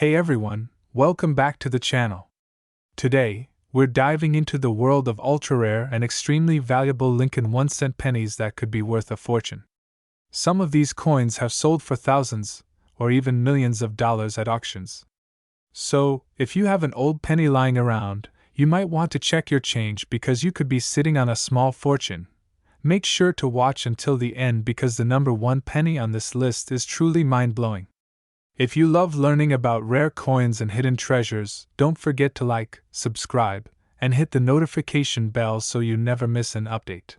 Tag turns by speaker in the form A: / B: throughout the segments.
A: Hey everyone, welcome back to the channel. Today, we're diving into the world of ultra-rare and extremely valuable Lincoln 1-cent pennies that could be worth a fortune. Some of these coins have sold for thousands, or even millions of dollars at auctions. So, if you have an old penny lying around, you might want to check your change because you could be sitting on a small fortune. Make sure to watch until the end because the number 1 penny on this list is truly mind-blowing. If you love learning about rare coins and hidden treasures, don't forget to like, subscribe, and hit the notification bell so you never miss an update.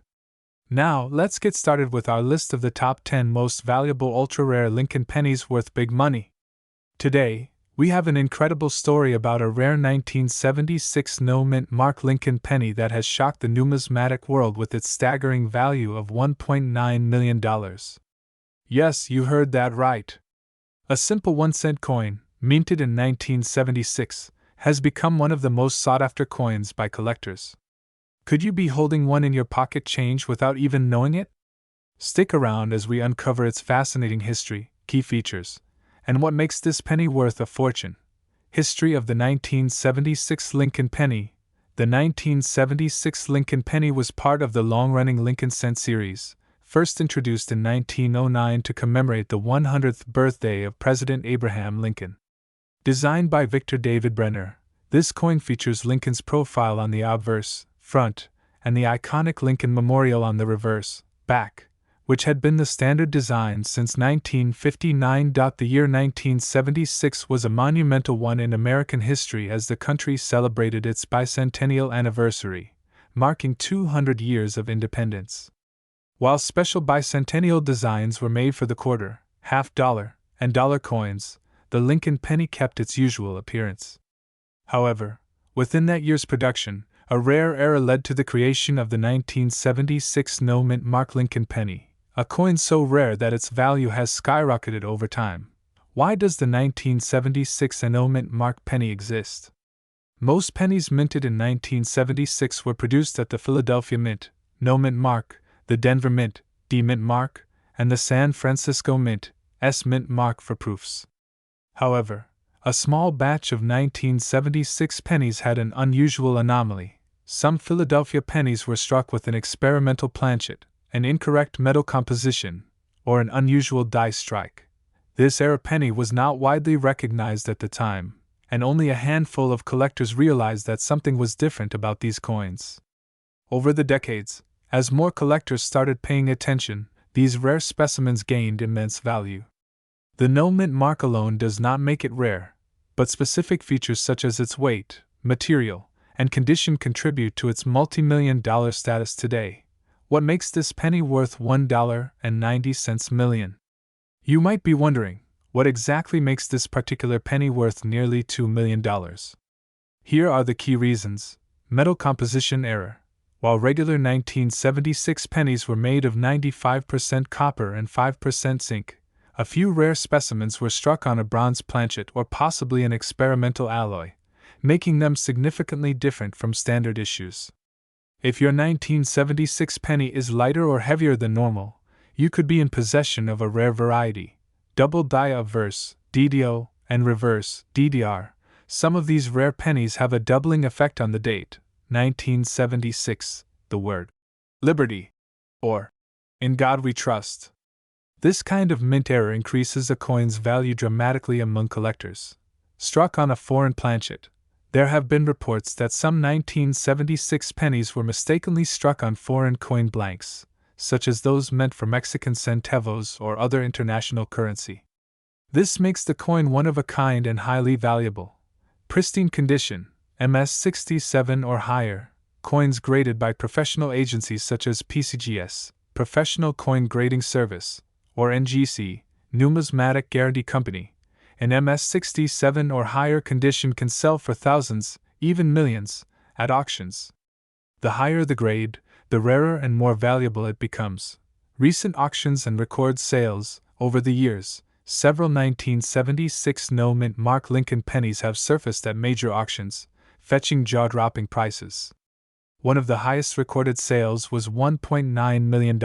A: Now, let's get started with our list of the top 10 most valuable ultra-rare Lincoln pennies worth big money. Today, we have an incredible story about a rare 1976 no-mint mark Lincoln penny that has shocked the numismatic world with its staggering value of $1.9 million. Yes, you heard that right. A simple 1-cent coin, minted in 1976, has become one of the most sought-after coins by collectors. Could you be holding one in your pocket change without even knowing it? Stick around as we uncover its fascinating history, key features, and what makes this penny worth a fortune. History of the 1976 Lincoln Penny. The 1976 Lincoln Penny was part of the long-running Lincoln Cent series, first introduced in 1909 to commemorate the 100th birthday of President Abraham Lincoln. Designed by Victor David Brenner, this coin features Lincoln's profile on the obverse, front, and the iconic Lincoln Memorial on the reverse, back, which had been the standard design since 1959. The year 1976 was a monumental one in American history as the country celebrated its bicentennial anniversary, marking 200 years of independence. While special bicentennial designs were made for the quarter, half-dollar, and dollar coins, the Lincoln penny kept its usual appearance. However, within that year's production, a rare error led to the creation of the 1976 no-mint mark Lincoln penny, a coin so rare that its value has skyrocketed over time. Why does the 1976 no-mint mark penny exist? Most pennies minted in 1976 were produced at the Philadelphia Mint, no-mint mark, the Denver Mint, D-Mint mark, and the San Francisco Mint, S-Mint mark for proofs. However, a small batch of 1976 pennies had an unusual anomaly. Some Philadelphia pennies were struck with an experimental planchet, an incorrect metal composition, or an unusual die strike. This era penny was not widely recognized at the time, and only a handful of collectors realized that something was different about these coins. Over the decades, as more collectors started paying attention, these rare specimens gained immense value. The no-mint mark alone does not make it rare, but specific features such as its weight, material, and condition contribute to its multi-million-dollar status today. What makes this penny worth $1.90 million? You might be wondering, what exactly makes this particular penny worth nearly $2 million? Here are the key reasons. Metal composition error. While regular 1976 pennies were made of 95% copper and 5% zinc, a few rare specimens were struck on a bronze planchet or possibly an experimental alloy, making them significantly different from standard issues. If your 1976 penny is lighter or heavier than normal, you could be in possession of a rare variety. Double die obverse, DDO, and reverse, DDR. Some of these rare pennies have a doubling effect on the date. 1976, the word Liberty, or In God We Trust. This kind of mint error increases a coin's value dramatically among collectors. Struck on a foreign planchet. There have been reports that some 1976 pennies were mistakenly struck on foreign coin blanks, such as those meant for Mexican centavos or other international currency. This makes the coin one of a kind and highly valuable. Pristine condition. MS-67 or higher, coins graded by professional agencies such as PCGS, Professional Coin Grading Service, or NGC, Numismatic Guarantee Company. An MS-67 or higher condition can sell for thousands, even millions, at auctions. The higher the grade, the rarer and more valuable it becomes. Recent auctions and record sales, over the years, several 1976 no-mint mark Lincoln pennies have surfaced at major auctions, fetching jaw-dropping prices. One of the highest recorded sales was $1.9 million.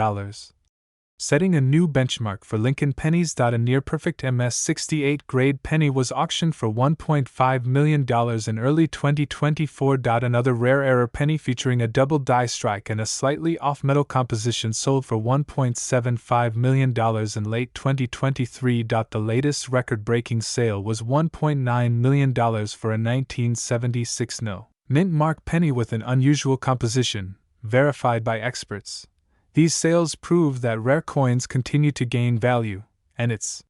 A: setting a new benchmark for Lincoln pennies. A near-perfect MS-68 grade penny was auctioned for $1.5 million in early 2024. Another rare error penny featuring a double die strike and a slightly off metal composition sold for $1.75 million in late 2023. The latest record-breaking sale was $1.9 million for a 1976 no mint mark penny with an unusual composition, verified by experts. These sales prove that rare coins continue to gain value, and it's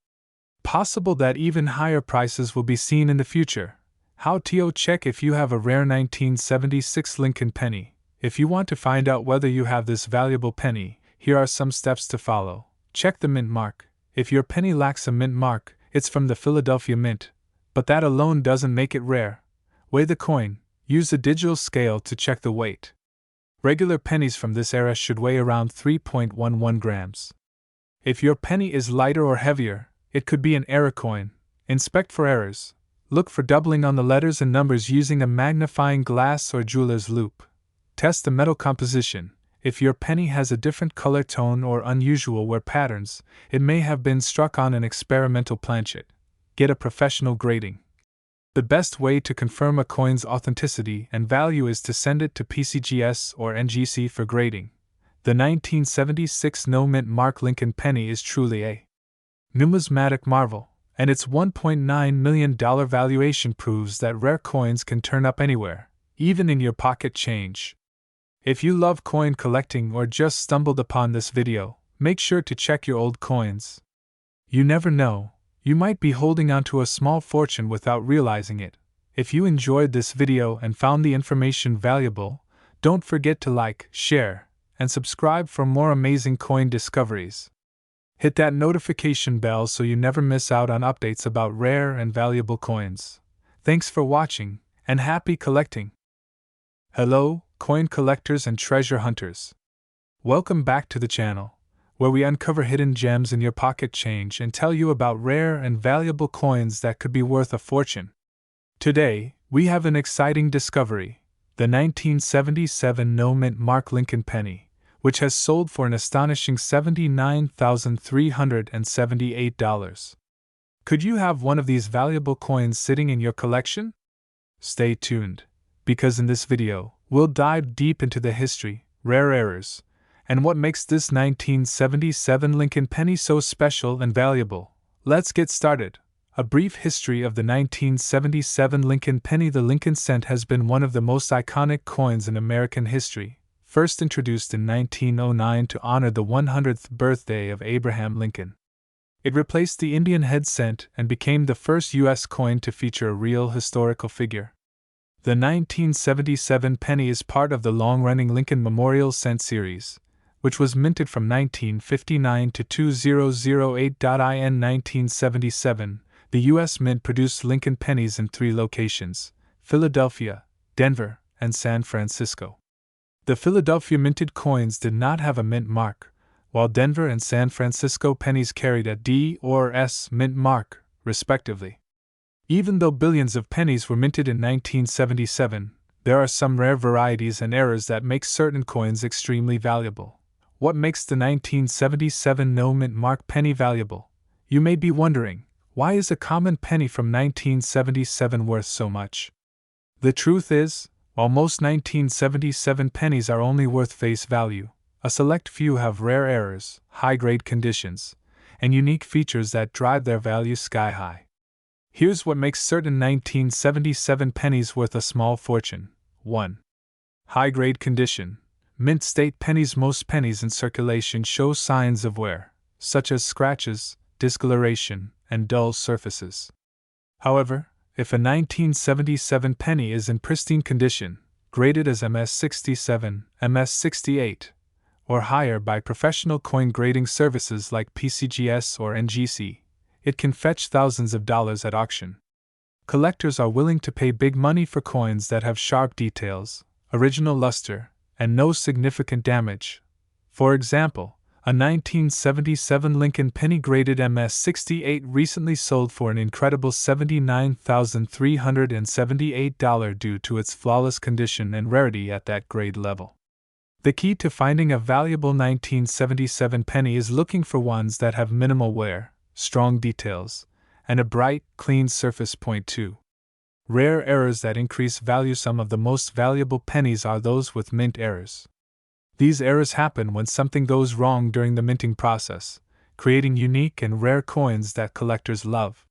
A: possible that even higher prices will be seen in the future. How to check if you have a rare 1976 Lincoln penny? If you want to find out whether you have this valuable penny, here are some steps to follow. Check the mint mark. If your penny lacks a mint mark, it's from the Philadelphia Mint, but that alone doesn't make it rare. Weigh the coin. Use a digital scale to check the weight. Regular pennies from this era should weigh around 3.11 grams. If your penny is lighter or heavier, it could be an error coin. Inspect for errors. Look for doubling on the letters and numbers using a magnifying glass or jeweler's loupe. Test the metal composition. If your penny has a different color tone or unusual wear patterns, it may have been struck on an experimental planchet. Get a professional grading. The best way to confirm a coin's authenticity and value is to send it to PCGS or NGC for grading. The 1976 no mint mark Lincoln penny is truly a numismatic marvel, and its $1.9 million valuation proves that rare coins can turn up anywhere, even in your pocket change. If you love coin collecting or just stumbled upon this video, make sure to check your old coins. You never know. You might be holding onto a small fortune without realizing it. If you enjoyed this video and found the information valuable, don't forget to like, share, and subscribe for more amazing coin discoveries. Hit that notification bell so you never miss out on updates about rare and valuable coins. Thanks for watching, and happy collecting! Hello, coin collectors and treasure hunters. Welcome back to the channel, where we uncover hidden gems in your pocket change and tell you about rare and valuable coins that could be worth a fortune. Today, we have an exciting discovery, the 1977 no mint mark Lincoln penny, which has sold for an astonishing $79,378. Could you have one of these valuable coins sitting in your collection? Stay tuned, because in this video, we'll dive deep into the history, rare errors, and what makes this 1977 Lincoln penny so special and valuable. Let's get started. A brief history of the 1977 Lincoln penny. The Lincoln cent has been one of the most iconic coins in American history, first introduced in 1909 to honor the 100th birthday of Abraham Lincoln. It replaced the Indian head cent and became the first U.S. coin to feature a real historical figure. The 1977 penny is part of the long-running Lincoln Memorial Cent series, which was minted from 1959 to 2008. In 1977, the U.S. Mint produced Lincoln pennies in 3 locations: Philadelphia, Denver, and San Francisco. The Philadelphia minted coins did not have a mint mark, while Denver and San Francisco pennies carried a D or S mint mark, respectively. Even though billions of pennies were minted in 1977, there are some rare varieties and errors that make certain coins extremely valuable. What makes the 1977 no mint mark penny valuable? You may be wondering, why is a common penny from 1977 worth so much? The truth is, while most 1977 pennies are only worth face value, a select few have rare errors, high-grade conditions, and unique features that drive their value sky high. Here's what makes certain 1977 pennies worth a small fortune. 1. High-grade condition. Mint state pennies. Most pennies in circulation show signs of wear, such as scratches, discoloration, and dull surfaces. However, if a 1977 penny is in pristine condition, graded as MS-67, MS-68, or higher by professional coin grading services like PCGS or NGC, it can fetch thousands of dollars at auction. Collectors are willing to pay big money for coins that have sharp details, original luster, and no significant damage. For example, a 1977 Lincoln penny graded MS-68 recently sold for an incredible $79,378 due to its flawless condition and rarity at that grade level. The key to finding a valuable 1977 penny is looking for ones that have minimal wear, strong details, and a bright, clean surface. Point 2. Rare errors that increase value. Some of the most valuable pennies are those with mint errors. These errors happen when something goes wrong during the minting process, creating unique and rare coins that collectors love.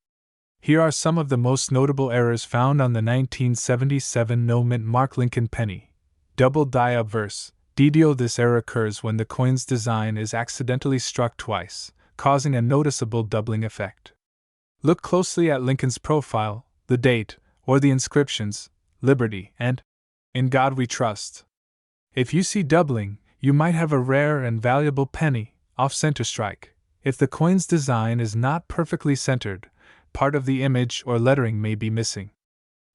A: Here are some of the most notable errors found on the 1977 no-mint mark Lincoln penny. Double die obverse. DDO. This error occurs when the coin's design is accidentally struck twice, causing a noticeable doubling effect. Look closely at Lincoln's profile, the date, or the inscriptions, Liberty and In God We Trust. If you see doubling, you might have a rare and valuable penny, off-center strike. If the coin's design is not perfectly centered, part of the image or lettering may be missing.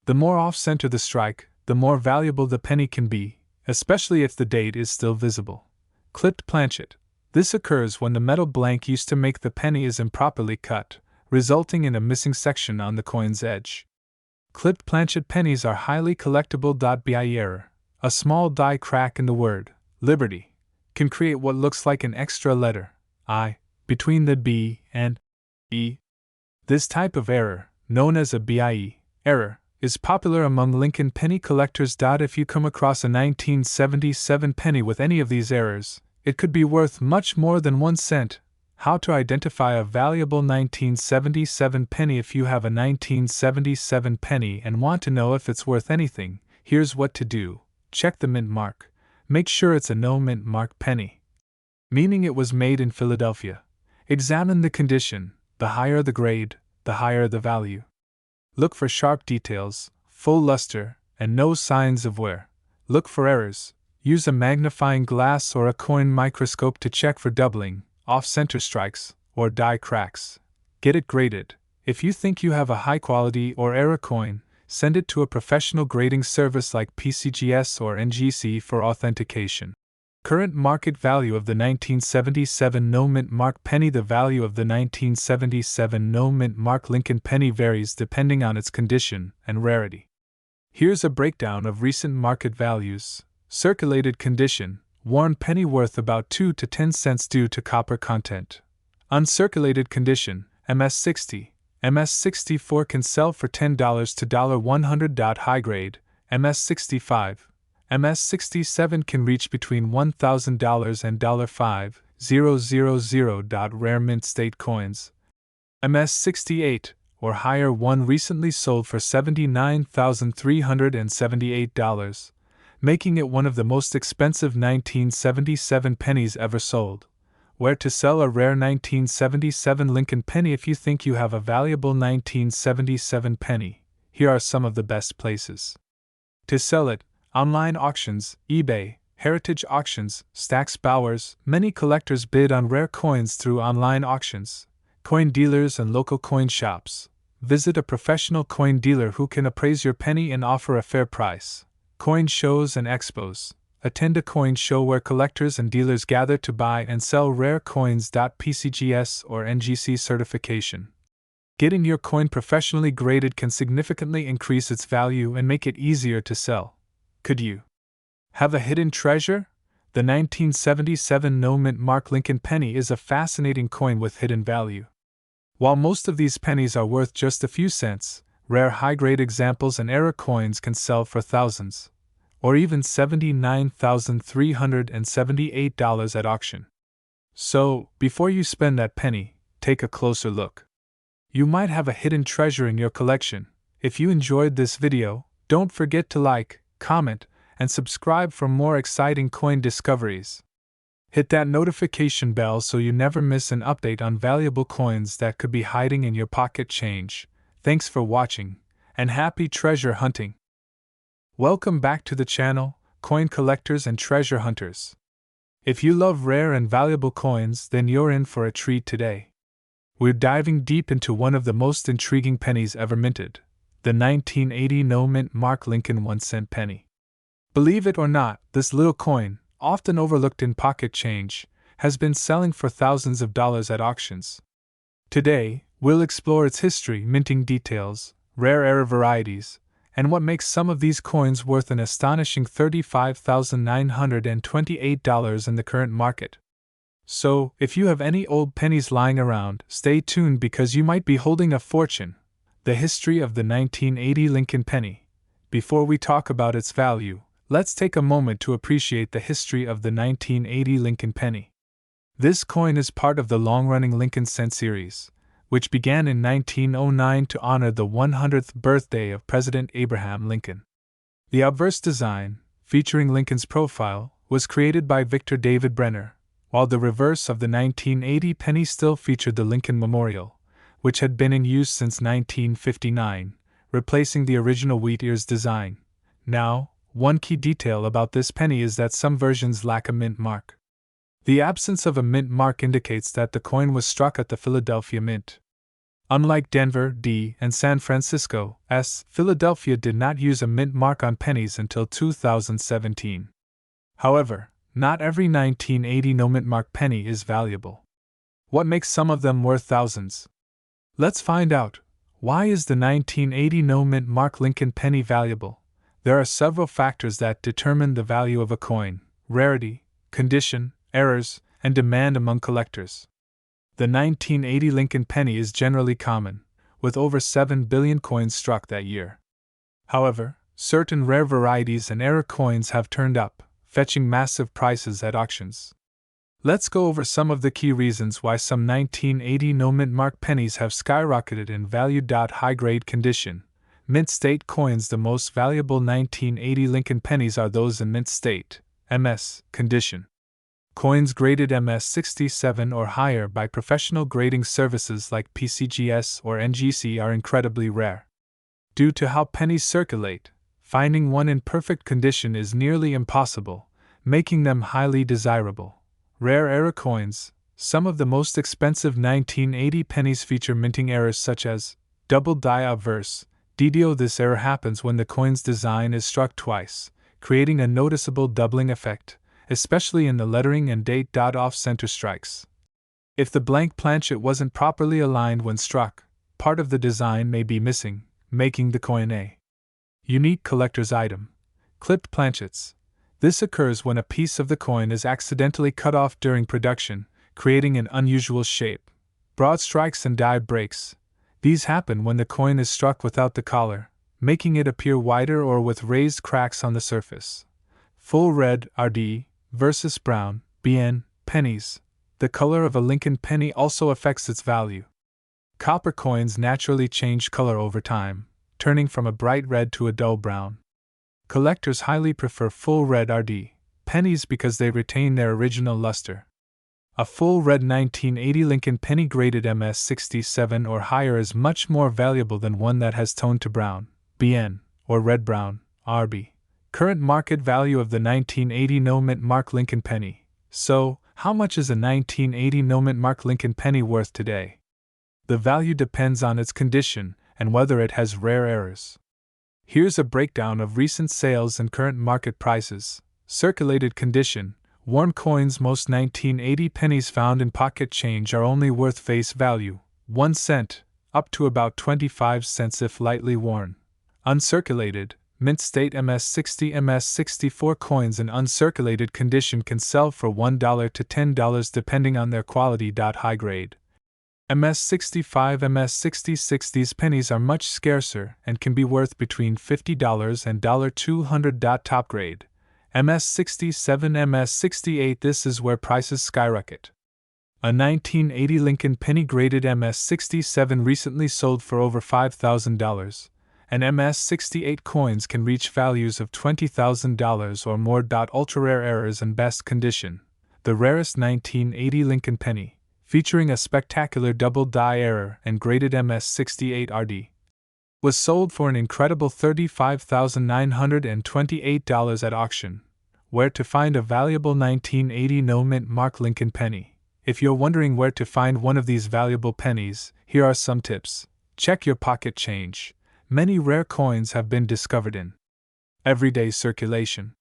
A: The more off-center the strike, the more valuable the penny can be, especially if the date is still visible. Clipped planchet. This occurs when the metal blank used to make the penny is improperly cut, resulting in a missing section on the coin's edge. Clipped planchet pennies are highly collectible. BI error. A small die crack in the word, Liberty, can create what looks like an extra letter, I, between the B and E. This type of error, known as a BIE error, is popular among Lincoln penny collectors. If you come across a 1977 penny with any of these errors, it could be worth much more than 1 cent. How to identify a valuable 1977 penny. If you have a 1977 penny and want to know if it's worth anything, here's what to do. Check the mint mark. Make sure it's a no-mint mark penny, meaning it was made in Philadelphia. Examine the condition. The higher the grade, the higher the value. Look for sharp details, full luster, and no signs of wear. Look for errors. Use a magnifying glass or a coin microscope to check for doubling, off-center strikes, or die cracks. Get it graded. If you think you have a high-quality or error coin, send it to a professional grading service like PCGS or NGC for authentication. Current market value of the 1977 no-mint mark penny. The value of the 1977 no-mint mark Lincoln penny varies depending on its condition and rarity. Here's a breakdown of recent market values. Circulated condition, worn penny worth about 2 to 10 cents due to copper content. Uncirculated condition, MS60. MS64 can sell for $10 to $100. High grade, MS65. MS67 can reach between $1,000 and $5,000. Rare mint state coins. MS68 or higher. One recently sold for $79,378, making it one of the most expensive 1977 pennies ever sold. Where to sell a rare 1977 Lincoln penny. If you think you have a valuable 1977 penny, here are some of the best places to sell it. Online auctions, eBay, heritage auctions, Stax Bowers. Many collectors bid on rare coins through online auctions. Coin dealers and local coin shops. Visit a professional coin dealer who can appraise your penny and offer a fair price. Coin shows and expos. Attend a coin show where collectors and dealers gather to buy and sell rare coins. PCGS or NGC certification. Getting your coin professionally graded can significantly increase its value and make it easier to sell. Could you have a hidden treasure? The 1977 no-mint mark Lincoln penny is a fascinating coin with hidden value. While most of these pennies are worth just a few cents, rare high-grade examples and error coins can sell for thousands, or even $79,378 at auction. So, before you spend that penny, take a closer look. You might have a hidden treasure in your collection. If you enjoyed this video, don't forget to like, comment, and subscribe for more exciting coin discoveries. Hit that notification bell so you never miss an update on valuable coins that could be hiding in your pocket change. Thanks for watching, and happy treasure hunting! Welcome back to the channel, coin collectors and treasure hunters. If you love rare and valuable coins, then you're in for a treat today. We're diving deep into one of the most intriguing pennies ever minted, the 1980 no-mint mark Lincoln 1-cent penny. Believe it or not, this little coin, often overlooked in pocket change, has been selling for thousands of dollars at auctions. Today, we'll explore its history, minting details, rare error varieties, and what makes some of these coins worth an astonishing $35,928 in the current market. So, if you have any old pennies lying around, stay tuned because you might be holding a fortune. The history of the 1980 Lincoln penny. Before we talk about its value, let's take a moment to appreciate the history of the 1980 Lincoln penny. This coin is part of the long-running Lincoln cent series, which began in 1909 to honor the 100th birthday of President Abraham Lincoln. The obverse design, featuring Lincoln's profile, was created by Victor David Brenner, while the reverse of the 1980 penny still featured the Lincoln Memorial, which had been in use since 1959, replacing the original wheat ears design. Now, one key detail about this penny is that some versions lack a mint mark. The absence of a mint mark indicates that the coin was struck at the Philadelphia Mint. Unlike Denver, D, and San Francisco, S, Philadelphia did not use a mint mark on pennies until 2017. However, not every 1980 no-mint mark penny is valuable. What makes some of them worth thousands? Let's find out. Why is the 1980 no-mint mark Lincoln penny valuable? There are several factors that determine the value of a coin: rarity, condition, errors, and demand among collectors. The 1980 Lincoln penny is generally common, with over 7 billion coins struck that year. However, certain rare varieties and error coins have turned up, fetching massive prices at auctions. Let's go over some of the key reasons why some 1980 no-mint mark pennies have skyrocketed in value. High-grade condition. Mint state coins. The most valuable 1980 Lincoln pennies are those in mint state, MS, condition. Coins graded MS 67 or higher by professional grading services like PCGS or NGC are incredibly rare. Due to how pennies circulate, finding one in perfect condition is nearly impossible, making them highly desirable. Rare error coins. Some of the most expensive 1980 pennies feature minting errors such as double die obverse, DDO. This error happens when the coin's design is struck twice, creating a noticeable doubling effect, especially in the lettering and date. Off-center strikes. If the blank planchet wasn't properly aligned when struck, part of the design may be missing, making the coin a unique collector's item. Clipped planchets. This occurs when a piece of the coin is accidentally cut off during production, creating an unusual shape. Broad strikes and die breaks. These happen when the coin is struck without the collar, making it appear wider or with raised cracks on the surface. Full red RD versus brown BN pennies. The color of a Lincoln penny also affects its value. Copper coins naturally change color over time, turning from a bright red to a dull brown. Collectors highly prefer full red RD pennies because they retain their original luster. A full red 1980 Lincoln penny graded MS 67 or higher is much more valuable than one that has toned to brown BN or red-brown RB. Current market value of the 1980 no-mint mark Lincoln penny. So, how much is a 1980 no-mint mark Lincoln penny worth today? The value depends on its condition and whether it has rare errors. Here's a breakdown of recent sales and current market prices. Circulated condition. Worn coins. Most 1980 pennies found in pocket change are only worth face value, 1 cent, up to about 25 cents if lightly worn. Uncirculated. Mint state MS 60 MS 64 coins in uncirculated condition can sell for $1 to $10 depending on their quality. High grade. MS 65 MS 66. These pennies are much scarcer and can be worth between $50 and $200. Top grade. MS 67 MS 68. This is where prices skyrocket. A 1980 Lincoln penny graded MS 67 recently sold for over $5,000, and MS 68 coins can reach values of $20,000 or more. Ultra-rare errors and best condition. The rarest 1980 Lincoln penny, featuring a spectacular double die error and graded MS 68 RD, was sold for an incredible $35,928 at auction. Where to find a valuable 1980 no-mint mark Lincoln penny? If you're wondering where to find one of these valuable pennies, here are some tips. Check your pocket change. Many rare coins have been discovered in everyday circulation.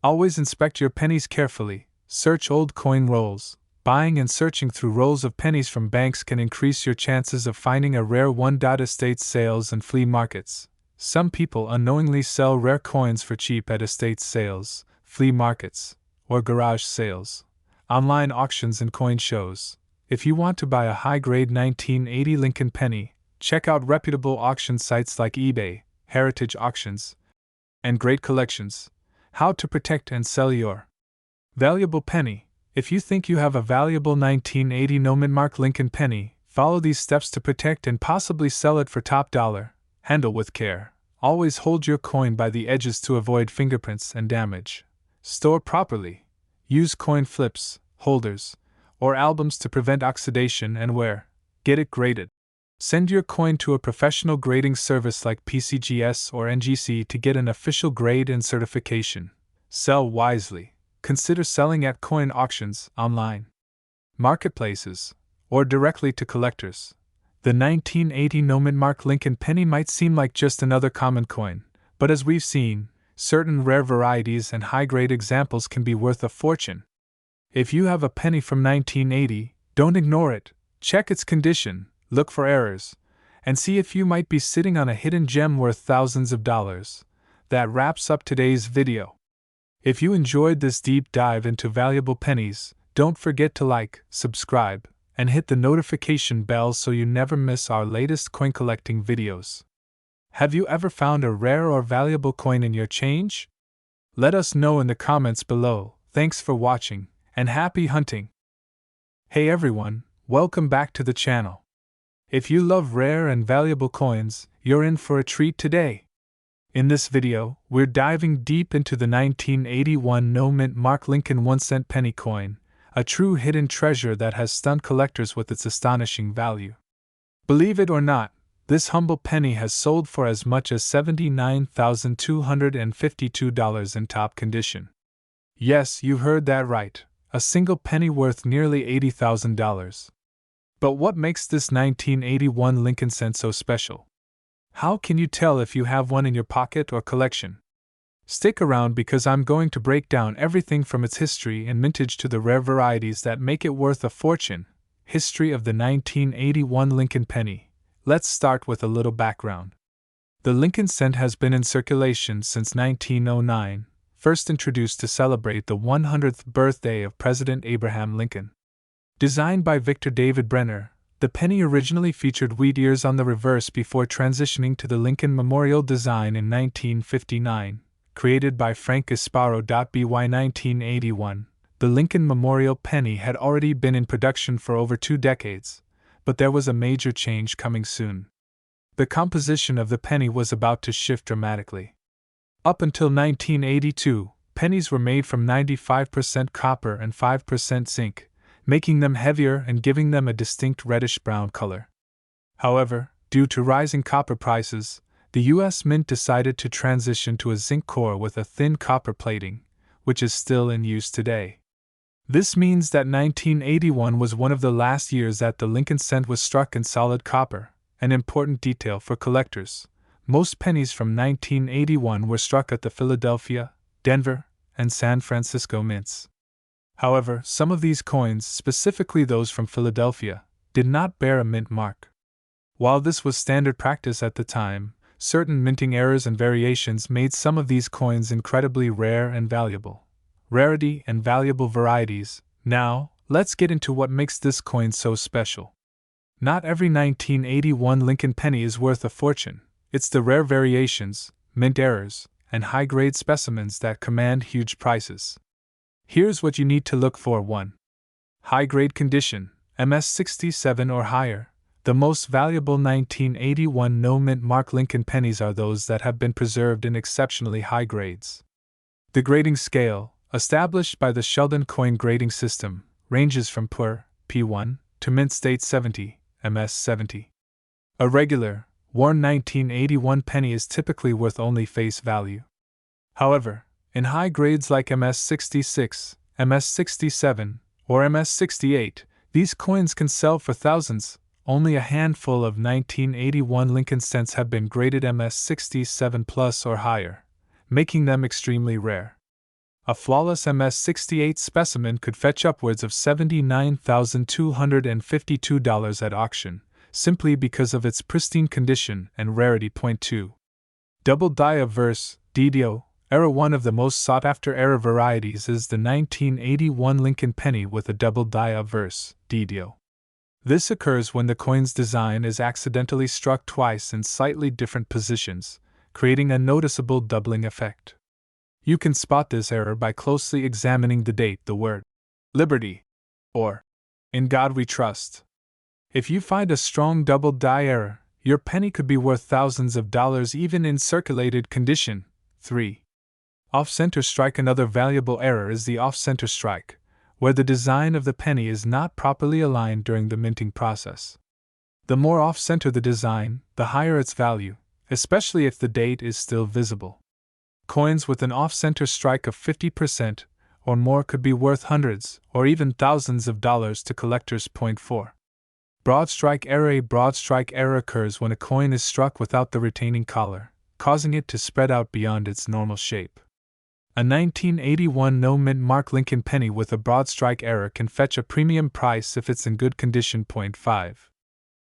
A: Always inspect your pennies carefully. Search old coin rolls. Buying and searching through rolls of pennies from banks can increase your chances of finding a rare one. Estate sales and flea markets. Some people unknowingly sell rare coins for cheap at estate sales, flea markets, or garage sales, online auctions, and coin shows. If you want to buy a high-grade 1980 Lincoln penny, check out reputable auction sites like eBay, Heritage Auctions, and Great Collections. How to protect and sell your valuable penny. If you think you have a valuable 1980 no-mint-mark Lincoln penny, follow these steps to protect and possibly sell it for top dollar. Handle with care. Always hold your coin by the edges to avoid fingerprints and damage. Store properly. Use coin flips, holders, or albums to prevent oxidation and wear. Get it graded. Send your coin to a professional grading service like PCGS or NGC to get an official grade and certification. Sell wisely. Consider selling at coin auctions, online marketplaces, or directly to collectors. The 1980 no-mint-mark Lincoln penny might seem like just another common coin, but as we've seen, certain rare varieties and high-grade examples can be worth a fortune. If you have a penny from 1980, don't ignore it. Check its condition, look for errors, and see if you might be sitting on a hidden gem worth thousands of dollars. That wraps up today's video. If you enjoyed this deep dive into valuable pennies, don't forget to like, subscribe, and hit the notification bell so you never miss our latest coin collecting videos. Have you ever found a rare or valuable coin in your change? Let us know in the comments below. Thanks for watching, and happy hunting! Hey everyone, welcome back to the channel. If you love rare and valuable coins, you're in for a treat today. In this video, we're diving deep into the 1981 no-mint-mark Lincoln 1-cent penny coin, a true hidden treasure that has stunned collectors with its astonishing value. Believe it or not, this humble penny has sold for as much as $79,252 in top condition. Yes, you heard that right, a single penny worth nearly $80,000. But what makes this 1981 Lincoln cent so special? How can you tell if you have one in your pocket or collection? Stick around because I'm going to break down everything from its history and mintage to the rare varieties that make it worth a fortune. History of the 1981 Lincoln penny. Let's start with a little background. The Lincoln cent has been in circulation since 1909, first introduced to celebrate the 100th birthday of President Abraham Lincoln. Designed by Victor David Brenner, the penny originally featured wheat ears on the reverse before transitioning to the Lincoln Memorial design in 1959. Created by Frank Gasparo. By 1981, the Lincoln Memorial penny had already been in production for over 2 decades, but there was a major change coming soon. The composition of the penny was about to shift dramatically. Up until 1982, pennies were made from 95% copper and 5% zinc, making them heavier and giving them a distinct reddish-brown color. However, due to rising copper prices, the U.S. Mint decided to transition to a zinc core with a thin copper plating, which is still in use today. This means that 1981 was one of the last years that the Lincoln cent was struck in solid copper, an important detail for collectors. Most pennies from 1981 were struck at the Philadelphia, Denver, and San Francisco mints. However, some of these coins, specifically those from Philadelphia, did not bear a mint mark. While this was standard practice at the time, certain minting errors and variations made some of these coins incredibly rare and valuable. Rarity and valuable varieties. Now, let's get into what makes this coin so special. Not every 1981 Lincoln penny is worth a fortune. It's the rare variations, mint errors, and high-grade specimens that command huge prices. Here's what you need to look for. 1. High-grade condition, MS67 or higher. The most valuable 1981 no-mint-mark Lincoln pennies are those that have been preserved in exceptionally high grades. The grading scale, established by the Sheldon Coin Grading System, ranges from PUR, P1, to Mint State 70, MS70. A regular, worn 1981 penny is typically worth only face value. However, in high grades like MS66, MS67, or MS68, these coins can sell for thousands. Only a handful of 1981 Lincoln cents have been graded MS67 plus or higher, making them extremely rare. A flawless MS68 specimen could fetch upwards of $79,252 at auction, simply because of its pristine condition and rarity. 2. Double die averse, DDO, error. One of the most sought after error varieties is the 1981 Lincoln penny with a double die averse, DDO. This occurs when the coin's design is accidentally struck twice in slightly different positions, creating a noticeable doubling effect. You can spot this error by closely examining the date, the word Liberty, or In God We Trust. If you find a strong double die error, your penny could be worth thousands of dollars even in circulated condition. 3. Off-center strike. Another valuable error is the off-center strike, where the design of the penny is not properly aligned during the minting process. The more off-center the design, the higher its value, especially if the date is still visible. Coins with an off-center strike of 50% or more could be worth hundreds or even thousands of dollars to collectors. 4. Broad strike error. A broad strike error occurs when a coin is struck without the retaining collar, causing it to spread out beyond its normal shape. A 1981 no-mint mark Lincoln penny with a broad strike error can fetch a premium price if it's in good condition. 5.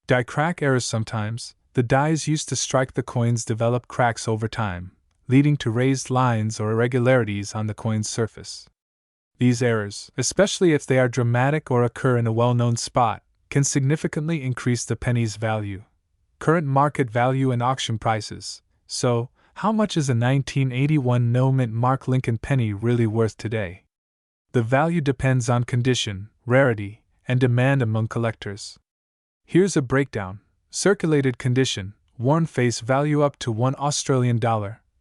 A: Die crack errors. Sometimes, the dies used to strike the coins develop cracks over time, leading to raised lines or irregularities on the coin's surface. These errors, especially if they are dramatic or occur in a well-known spot, can significantly increase the penny's value. Current market value and auction prices. So, how much is a 1981 no-mint mark Lincoln penny really worth today? The value depends on condition, rarity, and demand among collectors. Here's a breakdown. Circulated condition, worn face value up to $1 Australian.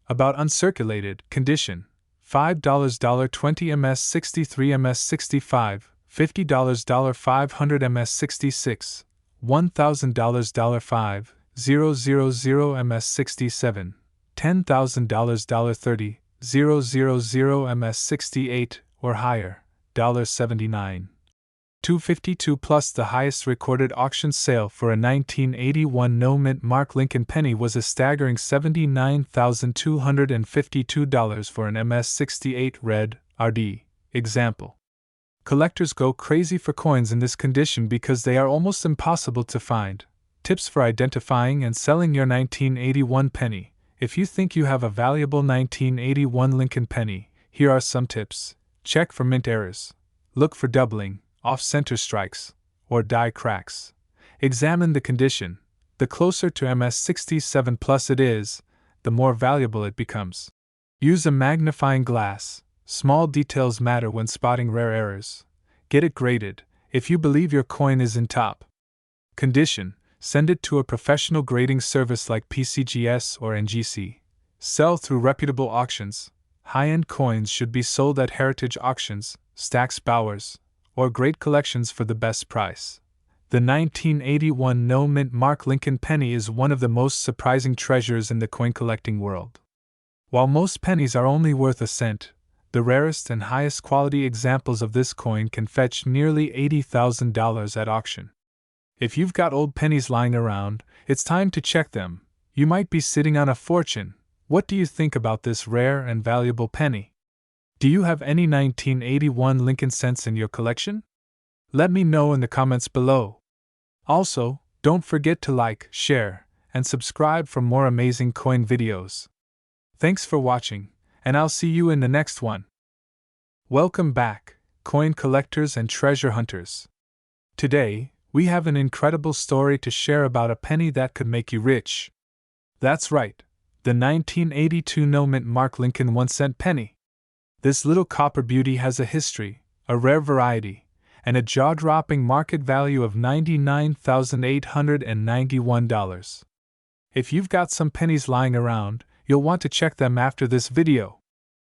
A: About uncirculated condition, $5 $20 ms 63 ms 65, $50 $500 ms 66, $1,000 $5,000 ms 67, $10,000 $30,000 ms 68 or higher, $79. 252 plus. The highest recorded auction sale for a 1981 no-mint mark Lincoln penny was a staggering $79,252 for an MS-68 red RD. Example. Collectors go crazy for coins in this condition because they are almost impossible to find. Tips for identifying and selling your 1981 penny. If you think you have a valuable 1981 Lincoln penny, here are some tips. Check for mint errors. Look for doubling, off-center strikes, or die cracks. Examine the condition. The closer to MS-67 plus it is, the more valuable it becomes. Use a magnifying glass. Small details matter when spotting rare errors. Get it graded. If you believe your coin is in top condition, send it to a professional grading service like PCGS or NGC. Sell through reputable auctions. High-end coins should be sold at heritage auctions, Stack's Bowers, or great collections for the best price. The 1981 no-mint mark Lincoln penny is one of the most surprising treasures in the coin collecting world. While most pennies are only worth a cent, the rarest and highest quality examples of this coin can fetch nearly $80,000 at auction. If you've got old pennies lying around, it's time to check them. You might be sitting on a fortune. What do you think about this rare and valuable penny? Do you have any 1981 Lincoln cents in your collection? Let me know in the comments below. Also, don't forget to like, share, and subscribe for more amazing coin videos. Thanks for watching, and I'll see you in the next one. Welcome back, coin collectors and treasure hunters. Today, we have an incredible story to share about a penny that could make you rich. That's right, the 1982 no-mint mark Lincoln 1-cent penny. This little copper beauty has a history, a rare variety, and a jaw-dropping market value of $99,891. If you've got some pennies lying around, you'll want to check them after this video.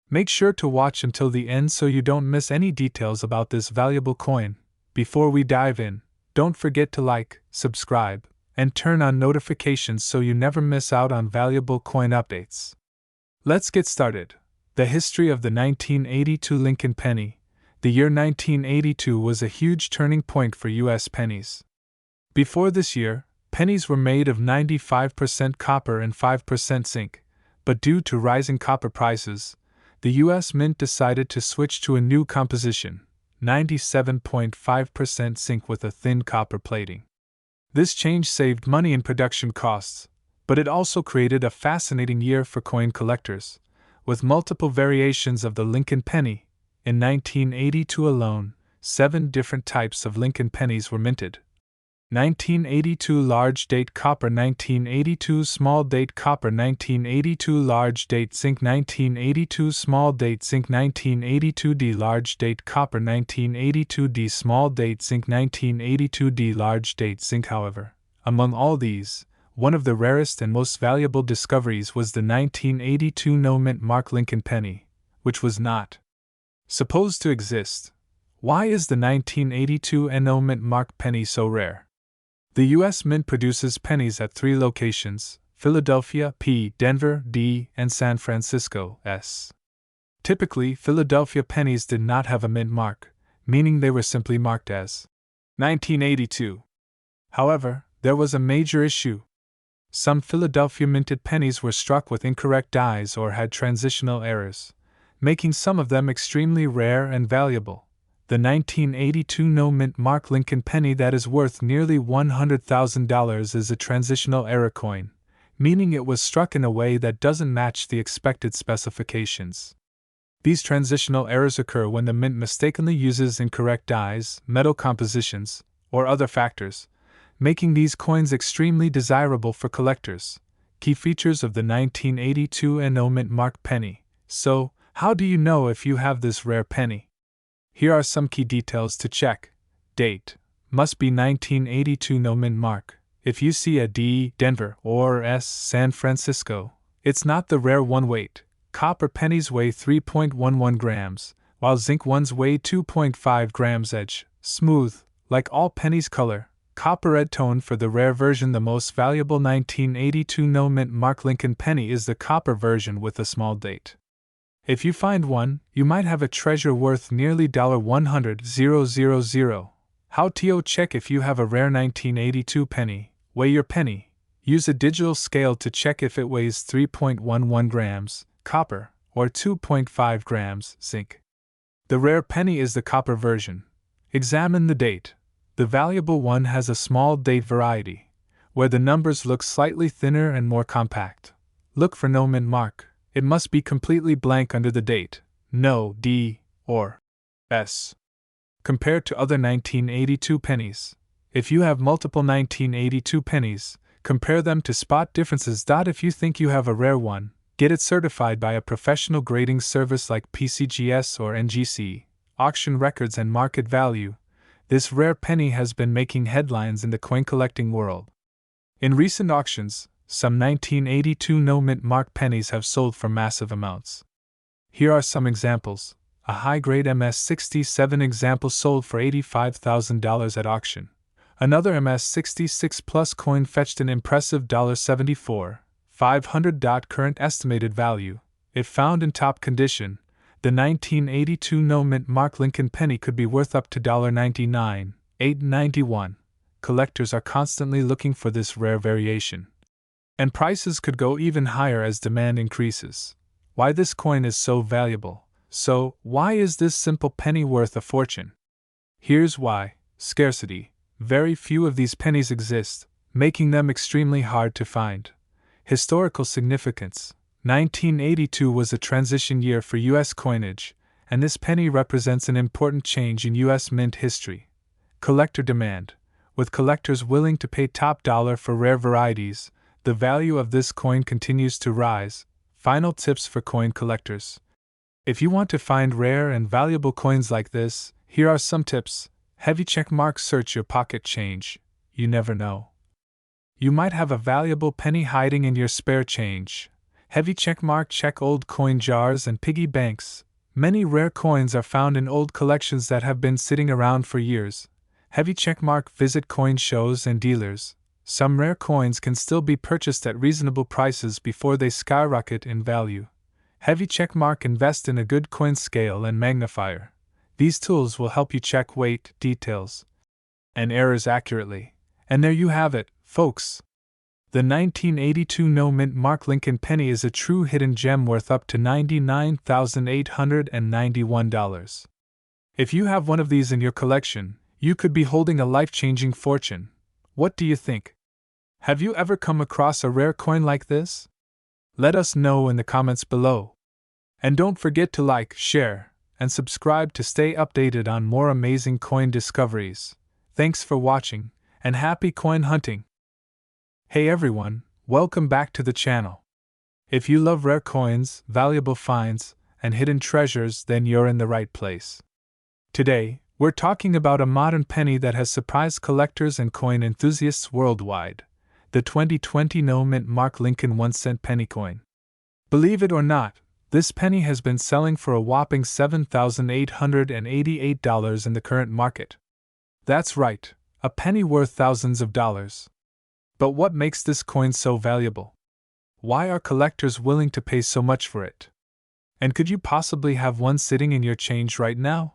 A: Make sure to watch until the end so you don't miss any details about this valuable coin. Before we dive in, don't forget to like, subscribe, and turn on notifications so you never miss out on valuable coin updates. Let's get started. The history of the 1982 Lincoln penny. The year 1982 was a huge turning point for U.S. pennies. Before this year, pennies were made of 95% copper and 5% zinc, but due to rising copper prices, the U.S. Mint decided to switch to a new composition, 97.5% zinc with a thin copper plating. This change saved money in production costs, But it also created a fascinating year for coin collectors, with multiple variations of the Lincoln penny. In 1982 alone, 7 different types of Lincoln pennies were minted. 1982 large date copper, 1982 small date copper, 1982 large date zinc, 1982 small date zinc, 1982 D large date copper, 1982 D small date zinc, 1982 D large date zinc. However, among all these, one of the rarest and most valuable discoveries was the 1982 no-mint mark Lincoln penny, which was not supposed to exist. Why is the 1982 no-mint mark penny so rare? The U.S. Mint produces pennies at 3 locations: Philadelphia, P, Denver, D, and San Francisco, S. Typically, Philadelphia pennies did not have a mint mark, meaning they were simply marked as 1982. However, there was a major issue. Some Philadelphia minted pennies were struck with incorrect dies or had transitional errors, making some of them extremely rare and valuable. The 1982 no-mint mark Lincoln penny that is worth nearly $100,000 is a transitional error coin, meaning it was struck in a way that doesn't match the expected specifications. These transitional errors occur when the mint mistakenly uses incorrect dies, metal compositions, or other factors, making these coins extremely desirable for collectors. Key features of the 1982 no-mint mark penny. So, how do you know if you have this rare penny? Here are some key details to check. Date: must be 1982 no-mint mark. If you see a D, Denver, or S, San Francisco, it's not the rare one. Weight: copper pennies weigh 3.11 grams, while zinc ones weigh 2.5 grams. Edge: smooth, like all pennies. Color: copper red tone for the rare version. The most valuable 1982 no-mint mark Lincoln penny is the copper version with a small date. If you find one, you might have a treasure worth nearly $100,000. How to check if you have a rare 1982 penny? Weigh your penny. Use a digital scale to check if it weighs 3.11 grams, copper, or 2.5 grams, zinc. The rare penny is the copper version. Examine the date. The valuable one has a small date variety, where the numbers look slightly thinner and more compact. Look for no mint mark. It must be completely blank under the date, no D or S. Compared to other 1982 pennies. If you have multiple 1982 pennies, compare them to spot differences. If you think you have a rare one, get it certified by a professional grading service like PCGS or NGC, Auction Records and Market Value. This rare penny has been making headlines in the coin collecting world. In recent auctions, some 1982 no-mint mark pennies have sold for massive amounts. Here are some examples. A high-grade MS-67 example sold for $85,000 at auction. Another MS-66 Plus coin fetched an impressive $74,500. Current estimated value. If found in top condition, the 1982 no-mint mark Lincoln penny could be worth up to $99,891. Collectors are constantly looking for this rare variation. And prices could go even higher as demand increases. Why this coin is so valuable? So, why is this simple penny worth a fortune? Here's why: scarcity. Very few of these pennies exist, making them extremely hard to find. Historical significance. 1982 was a transition year for U.S. coinage, and this penny represents an important change in U.S. mint history. Collector demand. With collectors willing to pay top dollar for rare varieties, the value of this coin continues to rise. Final tips for coin collectors. If you want to find rare and valuable coins like this, here are some tips. Heavy check mark: search your pocket change. You never know. You might have a valuable penny hiding in your spare change. Heavy check mark: check old coin jars and piggy banks. Many rare coins are found in old collections that have been sitting around for years. Heavy check mark: visit coin shows and dealers. Some rare coins can still be purchased at reasonable prices before they skyrocket in value. Heavy check mark: invest in a good coin scale and magnifier. These tools will help you check weight, details, and errors accurately. And there you have it, folks. The 1982 no-mint mark Lincoln penny is a true hidden gem worth up to $99,891. If you have one of these in your collection, you could be holding a life-changing fortune. What do you think? Have you ever come across a rare coin like this? Let us know in the comments below. And don't forget to like, share, and subscribe to stay updated on more amazing coin discoveries. Thanks for watching, and happy coin hunting! Hey everyone, welcome back to the channel. If you love rare coins, valuable finds, and hidden treasures, then you're in the right place. Today, we're talking about a modern penny that has surprised collectors and coin enthusiasts worldwide, the 2020 no-mint mark Lincoln 1-cent penny coin. Believe it or not, this penny has been selling for a whopping $7,888 in the current market. That's right, a penny worth thousands of dollars. But what makes this coin so valuable? Why are collectors willing to pay so much for it? And could you possibly have one sitting in your change right now?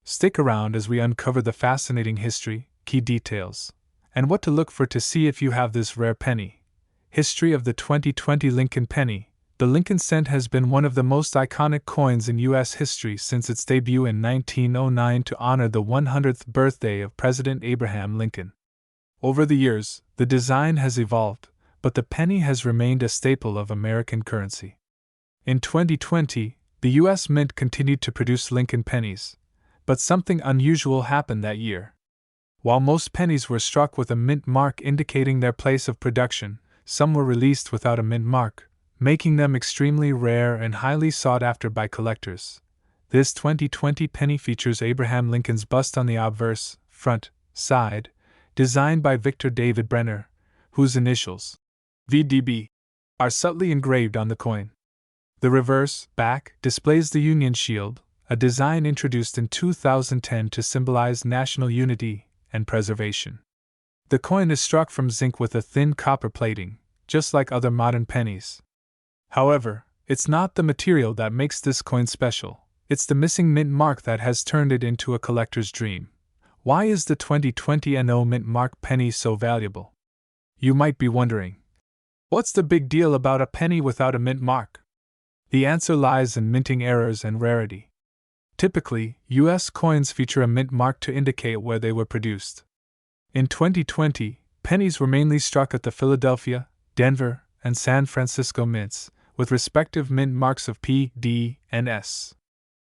A: Stick around as we uncover the fascinating history, key details, and what to look for to see if you have this rare penny. History of the 2020 Lincoln penny. The Lincoln cent has been one of the most iconic coins in U.S. history since its debut in 1909 to honor the 100th birthday of President Abraham Lincoln. Over the years, the design has evolved, but the penny has remained a staple of American currency. In 2020, the U.S. Mint continued to produce Lincoln pennies, but something unusual happened that year. While most pennies were struck with a mint mark indicating their place of production, some were released without a mint mark, making them extremely rare and highly sought after by collectors. This 2020 penny features Abraham Lincoln's bust on the obverse, front, side, designed by Victor David Brenner, whose initials, VDB, are subtly engraved on the coin. The reverse, back, displays the Union Shield, a design introduced in 2010 to symbolize national unity and preservation. The coin is struck from zinc with a thin copper plating, just like other modern pennies. However, it's not the material that makes this coin special, it's the missing mint mark that has turned it into a collector's dream. Why is the 2020 NO mint mark penny so valuable? You might be wondering, what's the big deal about a penny without a mint mark? The answer lies in minting errors and rarity. Typically, U.S. coins feature a mint mark to indicate where they were produced. In 2020, pennies were mainly struck at the Philadelphia, Denver, and San Francisco mints, with respective mint marks of P, D, and S.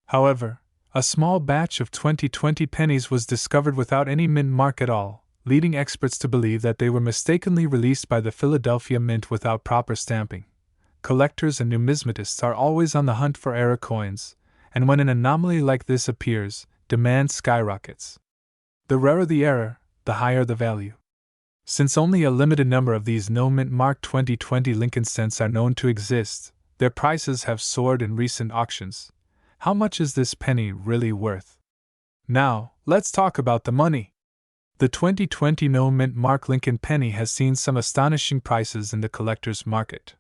A: However, a small batch of 2020 pennies was discovered without any mint mark at all, leading experts to believe that they were mistakenly released by the Philadelphia Mint without proper stamping. Collectors and numismatists are always on the hunt for error coins, and when an anomaly like this appears, demand skyrockets. The rarer the error, the higher the value. Since only a limited number of these no-mint mark 2020 Lincoln cents are known to exist, their prices have soared in recent auctions. How much is this penny really worth? Now, let's talk about the money. The 2020 no-mint mark Lincoln penny has seen some astonishing prices in the collector's market.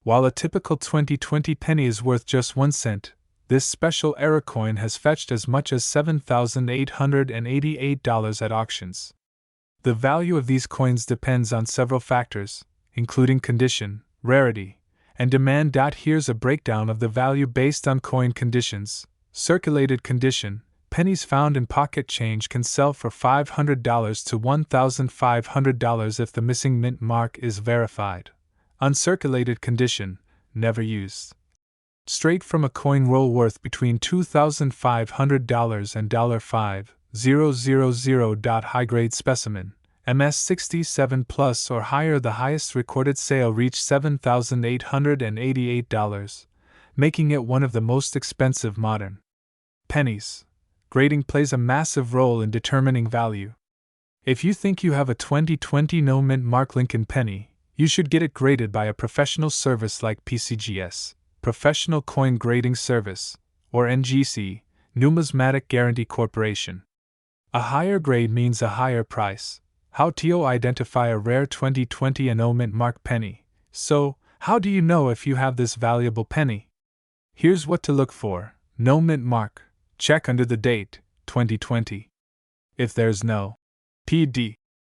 A: While a typical 2020 penny is worth just 1 cent, this special error coin has fetched as much as $7,888 at auctions. The value of these coins depends on several factors, including condition, rarity, and demand. Here's a breakdown of the value based on coin conditions. Circulated condition: pennies found in pocket change can sell for $500 to $1,500 if the missing mint mark is verified. Uncirculated condition: never used. Straight from a coin roll worth between $2,500 and $5,000. High-grade specimen, MS67 plus or higher. The highest recorded sale reached $7,888, making it one of the most expensive modern pennies. Grading plays a massive role in determining value. If you think you have a 2020 no-mint mark Lincoln penny, you should get it graded by a professional service like PCGS, Professional Coin Grading Service, or NGC, Numismatic Guarantee Corporation. A higher grade means a higher price. How to identify a rare 2020 no-mint mark penny? So, how do you know if you have this valuable penny? Here's what to look for. No mint mark. Check under the date, 2020. If there's no PD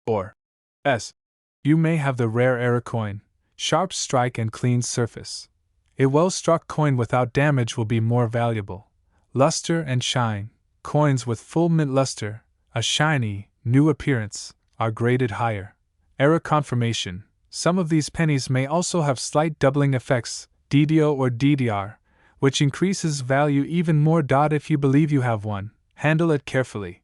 A: or S, you may have the rare error coin. Sharp strike and clean surface. A well-struck coin without damage will be more valuable. Luster and shine. Coins with full mint luster, a shiny, new appearance, are graded higher. Error confirmation. Some of these pennies may also have slight doubling effects, DDO or DDR, which increases value even more. If you believe you have one, handle it carefully.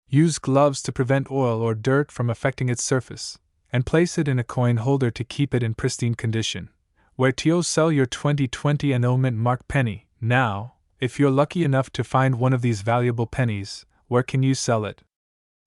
A: Use gloves to prevent oil or dirt from affecting its surface, and place it in a coin holder to keep it in pristine condition. Where to sell your 2020 and Mint Mark penny? Now, if you're lucky enough to find one of these valuable pennies, where can you sell it?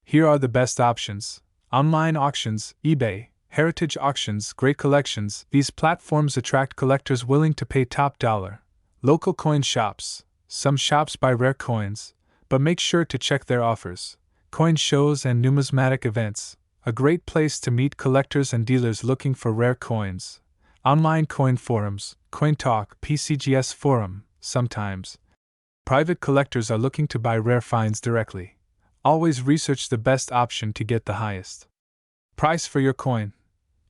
A: Here are the best options: online auctions, eBay, heritage auctions, great collections. These platforms attract collectors willing to pay top dollar. Local coin shops. Some shops buy rare coins, but make sure to check their offers. Coin shows and numismatic events. A great place to meet collectors and dealers looking for rare coins. Online coin forums, Coin Talk, PCGS Forum. Sometimes private collectors are looking to buy rare finds directly. Always research the best option to get the highest price for your coin.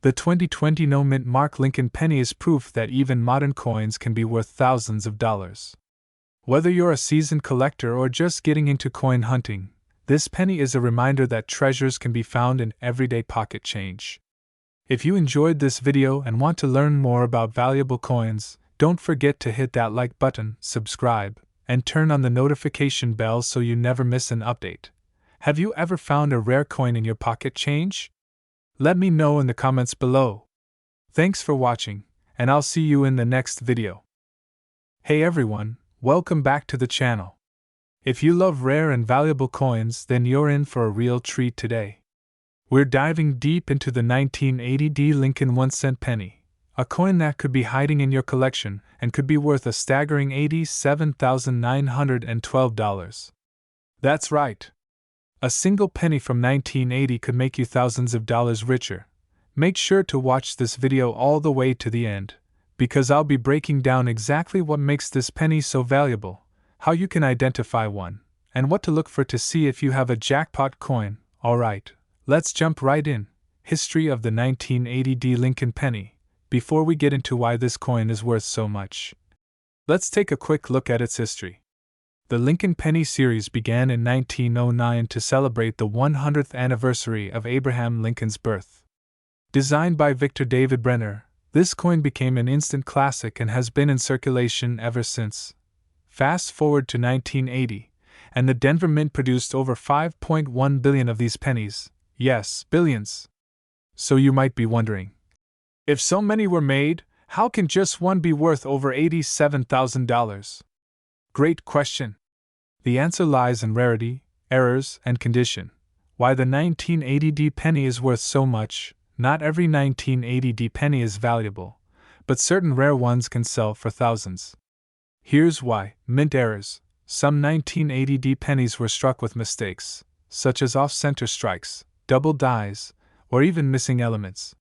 A: The 2020 No Mint Mark Lincoln penny is proof that even modern coins can be worth thousands of dollars. Whether you're a seasoned collector or just getting into coin hunting, this penny is a reminder that treasures can be found in everyday pocket change. If you enjoyed this video and want to learn more about valuable coins, don't forget to hit that like button, subscribe, and turn on the notification bell so you never miss an update. Have you ever found a rare coin in your pocket change? Let me know in the comments below. Thanks for watching, and I'll see you in the next video. Hey everyone, welcome back to the channel. If you love rare and valuable coins, then you're in for a real treat today. We're diving deep into the 1980 Lincoln 1-cent penny, a coin that could be hiding in your collection and could be worth a staggering $87,912. That's right. A single penny from 1980 could make you thousands of dollars richer. Make sure to watch this video all the way to the end, because I'll be breaking down exactly what makes this penny so valuable, how you can identify one, and what to look for to see if you have a jackpot coin. Alright, let's jump right in. History of the 1980 Lincoln penny. Before we get into why this coin is worth so much, let's take a quick look at its history. The Lincoln Penny series began in 1909 to celebrate the 100th anniversary of Abraham Lincoln's birth. Designed by Victor David Brenner, this coin became an instant classic and has been in circulation ever since. Fast forward to 1980, and the Denver Mint produced over 5.1 billion of these pennies. Yes, billions. So you might be wondering, if so many were made, how can just one be worth over $87,000? Great question. The answer lies in rarity, errors, and condition. Why the 1980 penny is worth so much. Not every 1980 penny is valuable, but certain rare ones can sell for thousands. Here's why. Mint errors. Some 1980 pennies were struck with mistakes, such as off-center strikes, double dies, or even missing elements.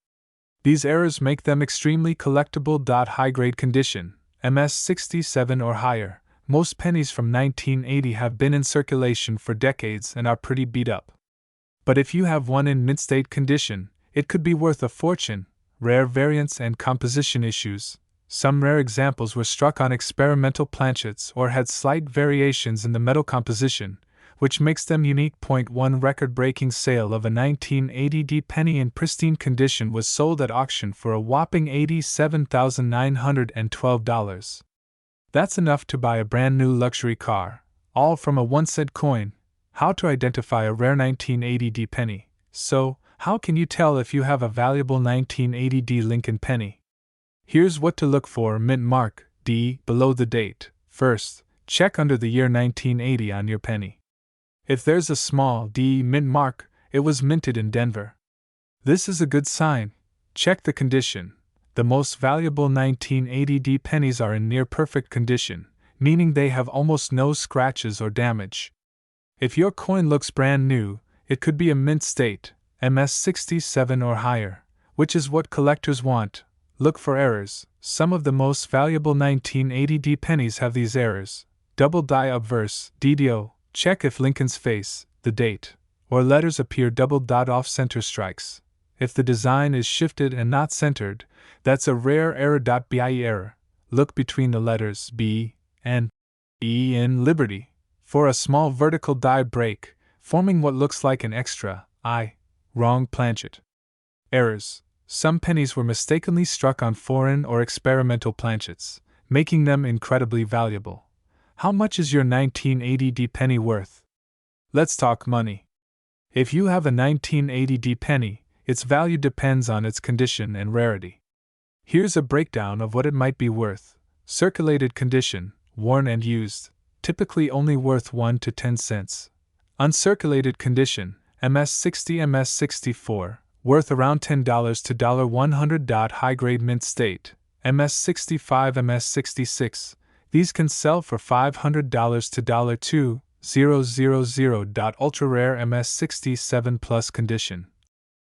A: These errors make them extremely collectible. High-grade condition, MS67 or higher. Most pennies from 1980 have been in circulation for decades and are pretty beat up. But if you have one in mint state condition, it could be worth a fortune. Rare variants and composition issues. Some rare examples were struck on experimental planchets or had slight variations in the metal composition, which makes them unique. One record-breaking sale of a 1980 penny in pristine condition was sold at auction for a whopping $87,912. That's enough to buy a brand new luxury car, all from a 1-cent coin. How to identify a rare 1980 penny. So, how can you tell if you have a valuable 1980 Lincoln penny? Here's what to look for. Mint mark, D, below the date. First, check under the year 1980 on your penny. If there's a small D mint mark, it was minted in Denver. This is a good sign. Check the condition. The most valuable 1980 pennies are in near-perfect condition, meaning they have almost no scratches or damage. If your coin looks brand new, it could be a mint state, MS67 or higher, which is what collectors want. Look for errors. Some of the most valuable 1980 pennies have these errors. Double die obverse, DDO. Check if Lincoln's face, the date, or letters appear double dot off-center strikes. If the design is shifted and not centered, that's a rare error. BIE error. Look between the letters B and E in Liberty for a small vertical die break, forming what looks like an extra I. Wrong planchet. Errors. Some pennies were mistakenly struck on foreign or experimental planchets, making them incredibly valuable. How much is your 1980 penny worth? Let's talk money. If you have a 1980 penny, its value depends on its condition and rarity. Here's a breakdown of what it might be worth. Circulated condition, worn and used, typically only worth 1 to 10 cents. Uncirculated condition, MS60 MS64, worth around $10 to $100. High-grade mint state, MS65 MS66, these can sell for $500 to $2,000. Ultra rare MS67 plus condition.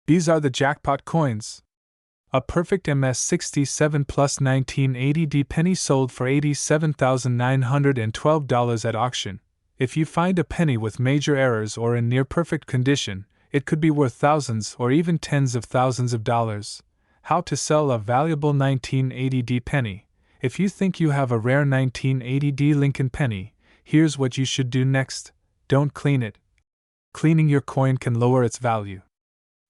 A: These are the jackpot coins. A perfect MS67 plus 1980 penny sold for $87,912 at auction. If you find a penny with major errors or in near perfect condition, it could be worth thousands or even tens of thousands of dollars. How to sell a valuable 1980 penny. If you think you have a rare 1980 Lincoln penny, here's what you should do next. Don't clean it. Cleaning your coin can lower its value.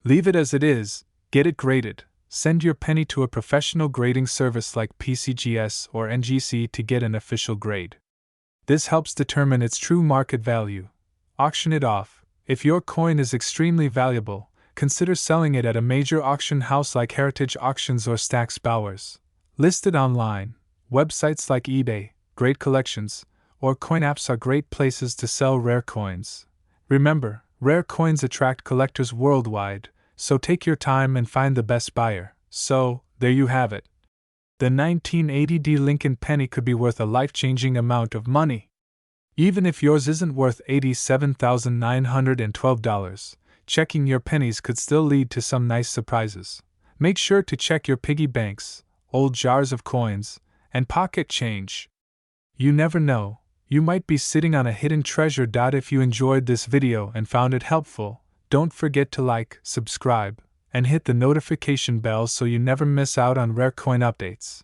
A: Leave it as it is, get it graded. Send your penny to a professional grading service like PCGS or NGC to get an official grade. This helps determine its true market value. Auction it off. If your coin is extremely valuable, consider selling it at a major auction house like Heritage Auctions or Stack's Bowers. List it online. Websites like eBay, Great Collections, or coin apps are great places to sell rare coins. Remember, rare coins attract collectors worldwide, so take your time and find the best buyer. So, there you have it. The 1980 Lincoln penny could be worth a life-changing amount of money. Even if yours isn't worth $87,912, checking your pennies could still lead to some nice surprises. Make sure to check your piggy banks, old jars of coins, and pocket change. You never know, you might be sitting on a hidden treasure. If you enjoyed this video and found it helpful, don't forget to like, subscribe, and hit the notification bell so you never miss out on rare coin updates.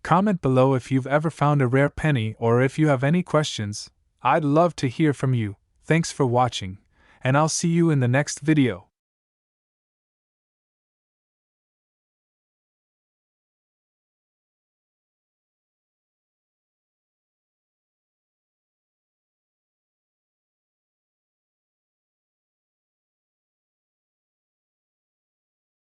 A: Comment below if you've ever found a rare penny or if you have any questions. I'd love to hear from you. Thanks for watching, and I'll see you in the next video.